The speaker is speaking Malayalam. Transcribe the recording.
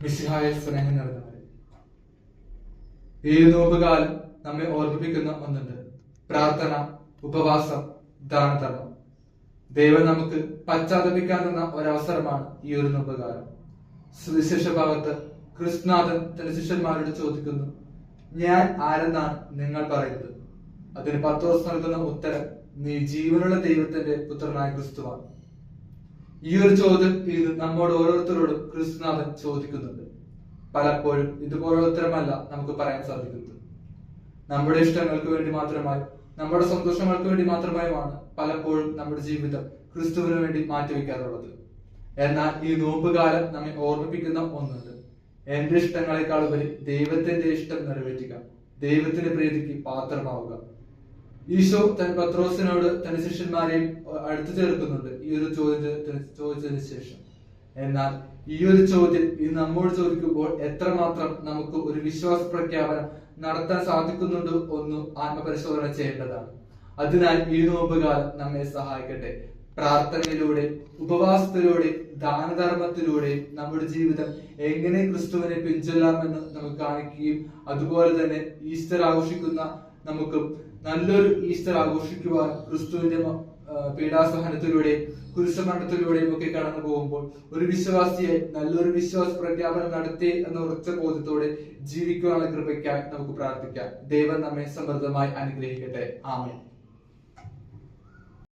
മിശിഹായ സ്നേഹം നിറഞ്ഞവരെ, ഈ നോമ്പുകാലം നമ്മെ ഓർമ്മിപ്പിക്കുന്ന ഒന്നുണ്ട്: പ്രാർത്ഥന, ഉപവാസം, ദാനധർമ്മം. ദൈവം നമുക്ക് പശ്ചാത്തപിക്കാൻ തന്ന ഒരവസരമാണ് ഈ ഒരു നോമ്പുകാലം. സുവിശേഷ ഭാഗത്ത് ക്രിസ്തുനാഥൻ തന്റെ ശിഷ്യന്മാരോട് ചോദിക്കുന്നു, ഞാൻ ആരെന്നാണ് നിങ്ങൾ പറയുന്നത്? അതിന് പത്രോസ് നൽകുന്ന ഉത്തരം, നീ ജീവനുള്ള ദൈവത്തിന്റെ പുത്രനായ ക്രിസ്തുവാണ്. ഈ ഒരു ചോദ്യം ഇത് നമ്മോട് ഓരോരുത്തരോടും ക്രിസ്തുനാഥൻ ചോദിക്കുന്നുണ്ട്. പലപ്പോഴും ഇതുപോലുള്ള ഉത്തരമല്ല നമുക്ക് പറയാൻ സാധിക്കുന്നത്. നമ്മുടെ ഇഷ്ടങ്ങൾക്ക് വേണ്ടി മാത്രമായി, നമ്മുടെ സന്തോഷങ്ങൾക്ക് വേണ്ടി മാത്രമായുമാണ് പലപ്പോഴും നമ്മുടെ ജീവിതം ക്രിസ്തുവിന് വേണ്ടി മാറ്റിവെക്കാറുള്ളത്. എന്നാൽ ഈ നോമ്പുകാലം നമ്മെ ഓർമ്മിപ്പിക്കുന്ന ഒന്നുണ്ട്: എന്റെ ഇഷ്ടങ്ങളെക്കാൾ ഉപരി ദൈവത്തിന്റെ ഇഷ്ടം നിറവേറ്റുക, ദൈവത്തിന്റെ പ്രീതിക്ക് പാത്രമാവുക. ഈശോ തൻ പത്രോസിനോട് തന്റെ ശിഷ്യന്മാരെയും അടുത്തു ചേർക്കുന്നുണ്ട് ഈ ഒരു ചോദിച്ചതിന് ശേഷം. എന്നാൽ ഈ ഒരു ചോദ്യം നമ്മോട് ചോദിക്കുമ്പോൾ എത്രമാത്രം നമുക്ക് ഒരു വിശ്വാസ പ്രഖ്യാപനം നടത്താൻ സാധിക്കുന്നുണ്ടോ ഒന്ന് ആത്മപരിശോധന ചെയ്യേണ്ടതാണ്. അതിനാൽ ഈ നോമ്പുകാലം നമ്മെ സഹായിക്കട്ടെ. പ്രാർത്ഥനയിലൂടെ, ഉപവാസത്തിലൂടെ, ദാനധർമ്മത്തിലൂടെ നമ്മുടെ ജീവിതം എങ്ങനെ ക്രിസ്തുവിനെ പിൻചൊല്ലാമെന്ന് നമുക്ക് കാണിക്കുകയും, അതുപോലെ തന്നെ ഈസ്റ്റർ ആഘോഷിക്കുന്ന നമുക്ക് നല്ലൊരു ഈസ്റ്റർ ആഘോഷിക്കുവാൻ ക്രിസ്തുവിന്റെ പീഡാസഹനത്തിലൂടെ, കുരിശുമരണത്തിലൂടെയും ഒക്കെ കടന്നു പോകുമ്പോൾ ഒരു വിശ്വാസിയായി നല്ലൊരു വിശ്വാസ പ്രഖ്യാപനം നടത്തി എന്ന ഉറച്ച ബോധത്തോടെ ജീവിക്കുവാനുള്ള കൃപയ്ക്കായി നമുക്ക് പ്രാർത്ഥിക്കാം. ദൈവം നമ്മെ സമൃദ്ധമായി അനുഗ്രഹിക്കട്ടെ. ആമേൻ.